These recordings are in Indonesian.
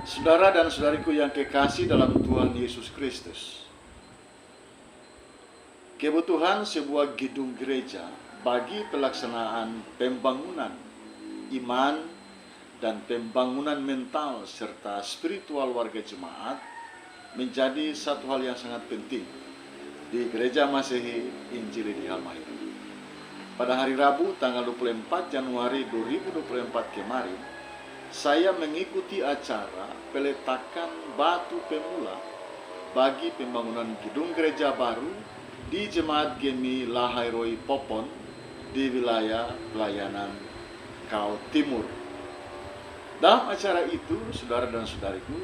Saudara dan saudariku yang kekasih dalam Tuhan Yesus Kristus, kebutuhan sebuah gedung gereja bagi pelaksanaan pembangunan iman dan pembangunan mental serta spiritual warga jemaat menjadi satu hal yang sangat penting di Gereja Masehi Injili di Halmahera. Pada hari Rabu tanggal 24 Januari 2024 kemarin, saya mengikuti acara peletakan batu pemula bagi pembangunan gedung gereja baru di Jemaat Gemi Lahairoi Popon di wilayah pelayanan Kau Timur. Dalam acara itu, saudara dan saudariku,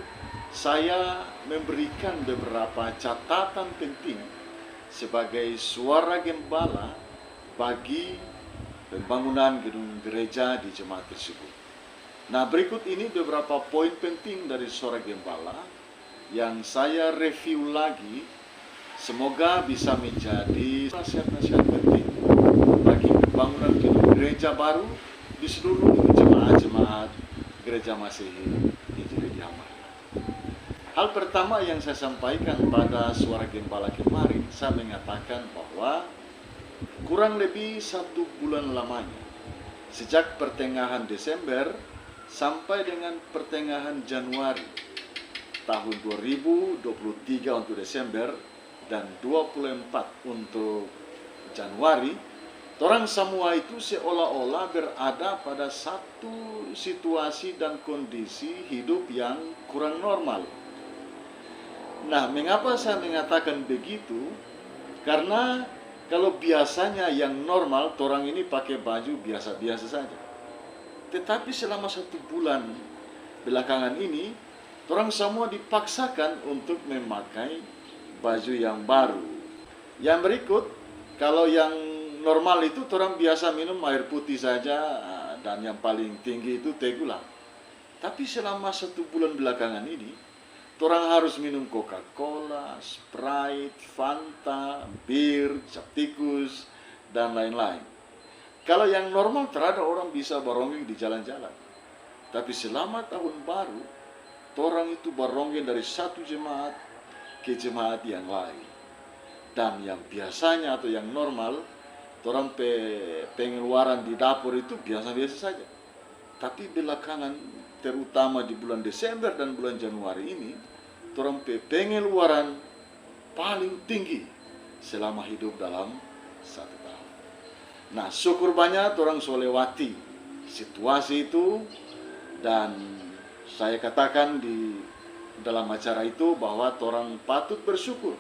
saya memberikan beberapa catatan penting sebagai suara gembala bagi pembangunan gedung gereja di jemaat tersebut. Nah, berikut ini beberapa poin penting dari suara gembala yang saya review lagi. Semoga bisa menjadi nasihat-nasihat penting bagi pembangunan gedung gereja baru di seluruh jemaat-jemaat Gereja Masehi Injili di Halmahera. Hal pertama yang saya sampaikan pada suara gembala kemarin, saya mengatakan bahwa kurang lebih 1 bulan lamanya, sejak pertengahan Desember sampai dengan pertengahan Januari tahun 2023 untuk Desember dan 24 untuk Januari, orang semua itu seolah-olah berada pada satu situasi dan kondisi hidup yang kurang normal. Nah, mengapa saya mengatakan begitu? Karena kalau biasanya yang normal, orang ini pakai baju biasa-biasa saja. Tetapi selama 1 bulan belakangan ini, orang semua dipaksakan untuk memakai baju yang baru. Yang berikut, kalau yang normal itu orang biasa minum air putih saja, dan yang paling tinggi itu teh gula. Tapi selama 1 bulan belakangan ini, orang harus minum Coca-Cola, Sprite, Fanta, bir, cap tikus, dan lain-lain. Kalau yang normal terada orang bisa baronggeng di jalan-jalan. Tapi selama tahun baru, orang itu baronggeng dari satu jemaat ke jemaat yang lain. Dan yang biasanya atau yang normal, orang pengeluaran di dapur itu biasa-biasa saja. Tapi belakangan, terutama di bulan Desember dan bulan Januari ini, orang pengeluaran paling tinggi selama hidup dalam 1 tahun. Nah, syukur banyak orang solewati situasi itu, dan saya katakan di dalam acara itu bahwa orang patut bersyukur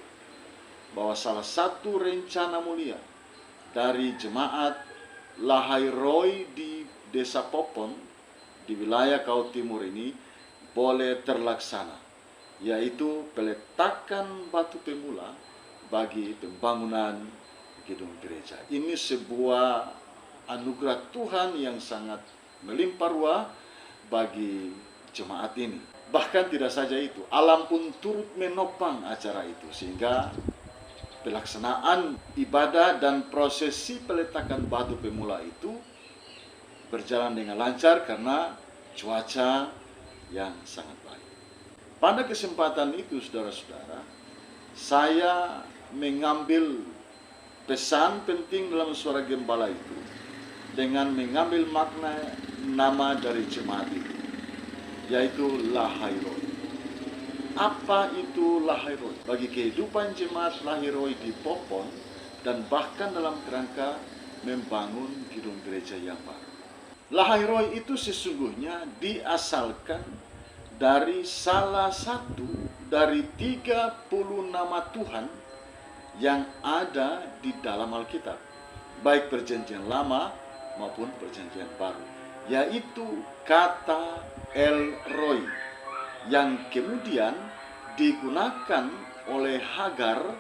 bahwa salah satu rencana mulia dari jemaat Lahairoi di Desa Popon di wilayah Kau Timur ini boleh terlaksana, yaitu peletakan batu pemula bagi pembangunan gedung gereja. Ini sebuah anugerah Tuhan yang sangat melimpah ruah bagi jemaat ini. Bahkan tidak saja itu, alam pun turut menopang acara itu, sehingga pelaksanaan ibadah dan prosesi peletakan batu pemula itu berjalan dengan lancar karena cuaca yang sangat baik. Pada kesempatan itu, saudara-saudara, saya mengambil pesan penting dalam suara gembala itu dengan mengambil makna nama dari jemaat itu, yaitu Lahairoi. Apa itu Lahairoi? Bagi kehidupan jemaat Lahairoi di Popon dan bahkan dalam kerangka membangun gedung gereja yang baru. Lahairoi itu sesungguhnya diasalkan dari salah satu dari 30 nama Tuhan yang ada di dalam Alkitab, baik perjanjian lama maupun perjanjian baru, yaitu kata El Roi, yang kemudian digunakan oleh Hagar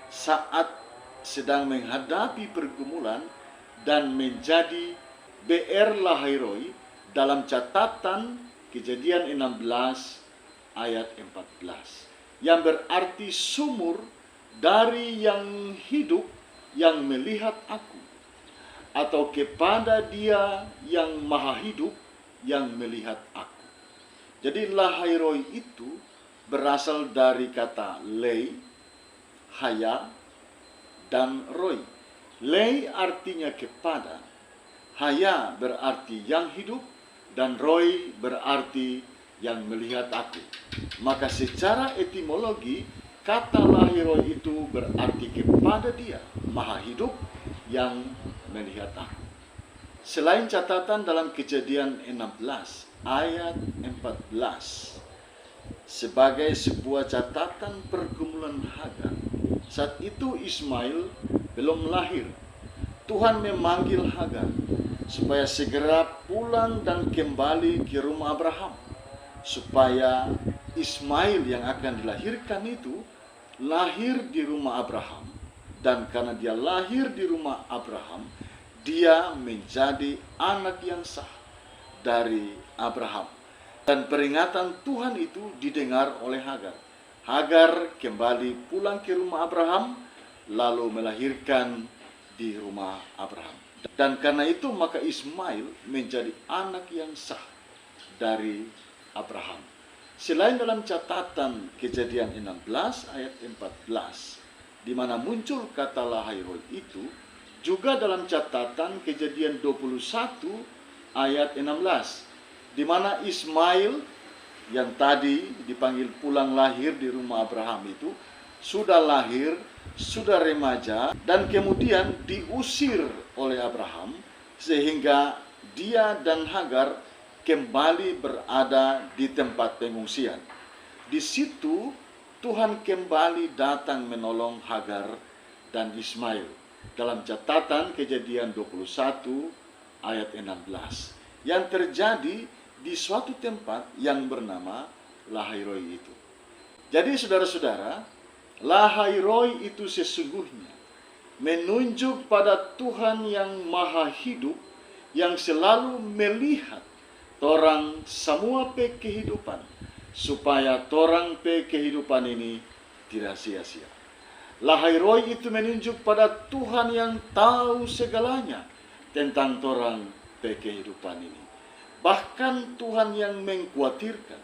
saat sedang menghadapi pergumulan dan menjadi BR Lahairoi dalam catatan Kejadian 16 ayat 14, yang berarti sumur dari yang hidup yang melihat aku, atau kepada Dia yang maha hidup yang melihat aku. Jadi lahairoi itu berasal dari kata lei, haya, dan roi. Lei artinya kepada, haya berarti yang hidup, dan roi berarti yang melihat aku. Maka secara etimologi, kata lahairoi itu berarti kepada dia, maha hidup yang melihat aku. Selain catatan dalam Kejadian 16 ayat 14 sebagai sebuah catatan pergumulan Hagar, saat itu Ismail belum lahir. Tuhan memanggil Hagar supaya segera pulang dan kembali ke rumah Abraham, supaya Ismail yang akan dilahirkan itu lahir di rumah Abraham, dan karena dia lahir di rumah Abraham, dia menjadi anak yang sah dari Abraham. Dan peringatan Tuhan itu didengar oleh Hagar. Hagar kembali pulang ke rumah Abraham, lalu melahirkan di rumah Abraham. Dan karena itu maka Ismail menjadi anak yang sah dari Abraham. Selain dalam catatan Kejadian 16 ayat 14, di mana muncul kata lahairoi itu, juga dalam catatan Kejadian 21 ayat 16, di mana Ismail yang tadi dipanggil pulang lahir di rumah Abraham itu sudah lahir, sudah remaja, dan kemudian diusir oleh Abraham sehingga dia dan Hagar kembali berada di tempat pengungsian. Di situ Tuhan kembali datang menolong Hagar dan Ismail dalam catatan Kejadian 21 ayat 16 yang terjadi di suatu tempat yang bernama lahairoi itu. Jadi saudara-saudara, lahairoi itu sesungguhnya menunjuk pada Tuhan yang maha hidup, yang selalu melihat torang semua pe kehidupan, supaya torang pe kehidupan ini tidak sia-sia. Lahairoi itu menunjuk pada Tuhan yang tahu segalanya tentang torang pe kehidupan ini. Bahkan Tuhan yang mengkhawatirkan,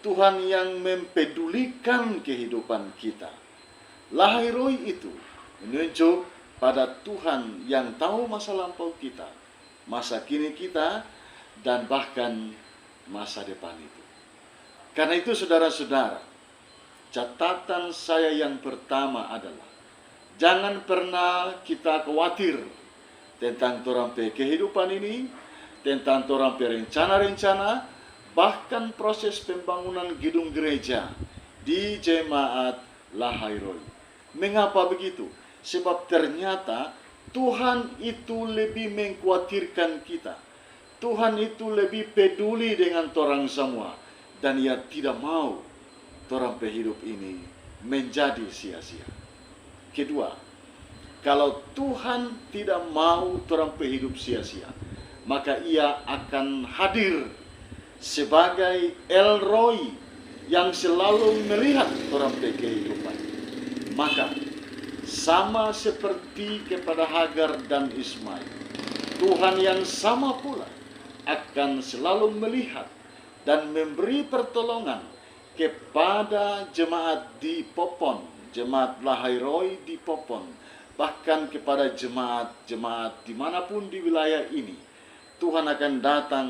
Tuhan yang mempedulikan kehidupan kita. Lahairoi itu menunjuk pada Tuhan yang tahu masa lampau kita, masa kini kita, dan bahkan masa depan itu. Karena itu saudara-saudara, catatan saya yang pertama adalah jangan pernah kita khawatir tentang torang pe kehidupan ini, tentang torang pe rencana-rencana, bahkan proses pembangunan gedung gereja di jemaat lahairoi. Mengapa begitu? Sebab ternyata Tuhan itu lebih mengkhawatirkan kita. Tuhan itu lebih peduli dengan torang semua, dan Ia tidak mau torang pe hidup ini menjadi sia-sia. Kedua, kalau Tuhan tidak mau torang pe hidup sia-sia, maka Ia akan hadir sebagai El Roi yang selalu melihat torang pe kehidupan. Maka sama seperti kepada Hagar dan Ismail, Tuhan yang sama pula akan selalu melihat dan memberi pertolongan kepada jemaat di Popon, jemaat lahairoi di Popon, bahkan kepada jemaat-jemaat dimanapun di wilayah ini. Tuhan akan datang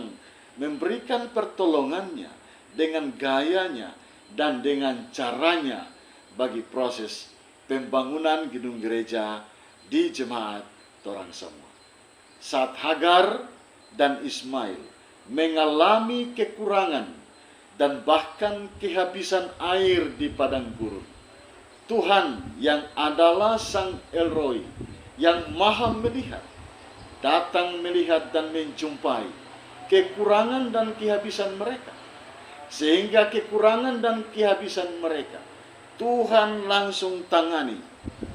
memberikan pertolongannya dengan gayanya dan dengan caranya bagi proses pembangunan gedung gereja di jemaat torang semua. Saat Hagar dan Ismail mengalami kekurangan dan bahkan kehabisan air di padang gurun, Tuhan yang adalah Sang El Roi yang maha melihat, datang melihat dan menjumpai kekurangan dan kehabisan mereka. Sehingga kekurangan dan kehabisan mereka Tuhan langsung tangani,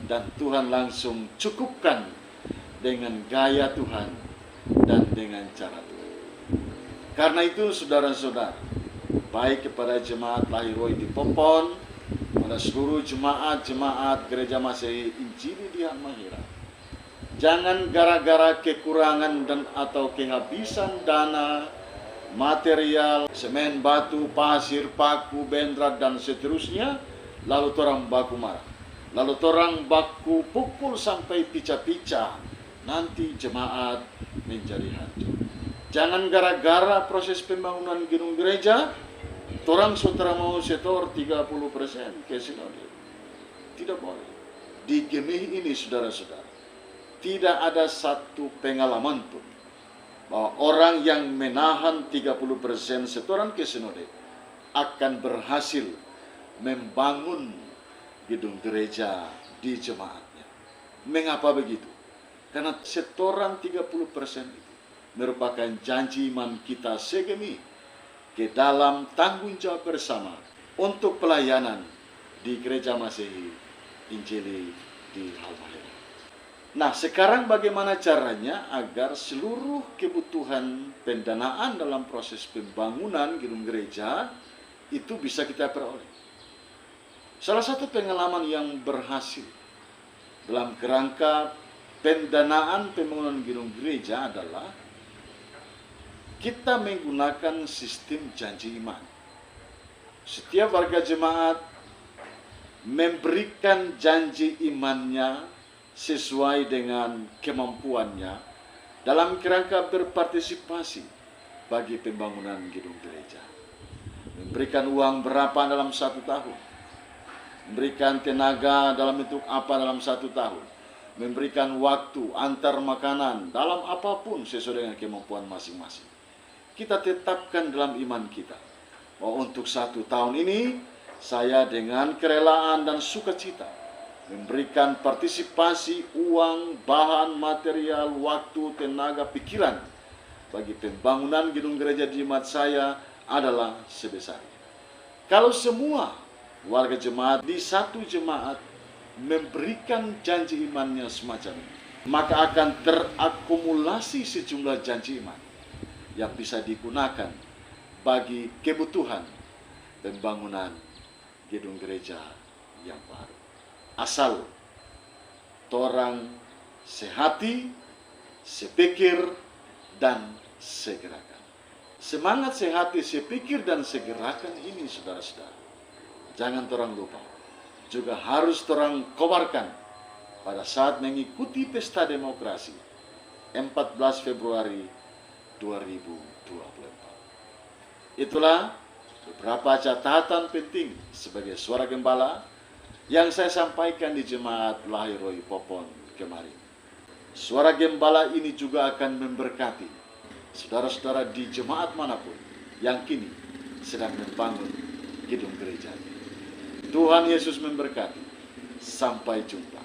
dan Tuhan langsung cukupkan dengan gaya Tuhan dan dengan cara Tuhan. Karena itu saudara-saudara, baik kepada jemaat lahairoi di Popon, pada seluruh jemaat-jemaat gereja Masehi Injili di Halmahera, jangan gara-gara kekurangan dan atau kehabisan dana, material, semen, batu, pasir, paku, bendera, dan seterusnya. Lalu torang baku marah. Lalu torang baku pukul sampai pica-pica. Nanti jemaat menjadi hancur. Jangan gara-gara proses pembangunan gedung gereja, torang saudara mau setor 30% ke sinode. Tidak boleh. Di Gemih ini saudara-saudara, tidak ada satu pengalaman pun bahwa orang yang menahan 30% setoran ke sinode akan berhasil membangun gedung gereja di jemaatnya. Mengapa begitu? Karena setoran 30% itu merupakan janji iman kita segemi ke dalam tanggung jawab bersama untuk pelayanan di gereja Masehi Injili di Halmahera. Nah, sekarang bagaimana caranya agar seluruh kebutuhan pendanaan dalam proses pembangunan gedung gereja itu bisa kita peroleh? Salah satu pengalaman yang berhasil dalam kerangka pendanaan pembangunan gedung gereja adalah kita menggunakan sistem janji iman. Setiap warga jemaat memberikan janji imannya sesuai dengan kemampuannya dalam kerangka berpartisipasi bagi pembangunan gedung gereja. Memberikan uang berapa dalam 1 tahun, memberikan tenaga dalam bentuk apa dalam 1 tahun, memberikan waktu, antar makanan, dalam apapun sesuai dengan kemampuan masing-masing. Kita tetapkan dalam iman kita bahwa untuk 1 tahun ini saya dengan kerelaan dan sukacita memberikan partisipasi uang, bahan, material, waktu, tenaga, pikiran bagi pembangunan gedung gereja di jemaat saya adalah sebesar ini. Kalau semua warga jemaat di satu jemaat memberikan janji imannya semacam ini, maka akan terakumulasi sejumlah janji iman yang bisa digunakan bagi kebutuhan pembangunan gedung gereja yang baru. Asal torang sehati, sepikir, dan segerakan. Semangat sehati, sepikir, dan segerakan ini saudara-saudara, jangan torang lupa, juga harus torang kobarkan pada saat mengikuti pesta demokrasi 14 Februari 2024. Itulah beberapa catatan penting sebagai suara gembala yang saya sampaikan di jemaat Lahiroi Popon kemarin. Suara gembala ini juga akan memberkati saudara-saudara di jemaat manapun yang kini sedang membangun gedung gereja. Tuhan Yesus memberkati. Sampai jumpa.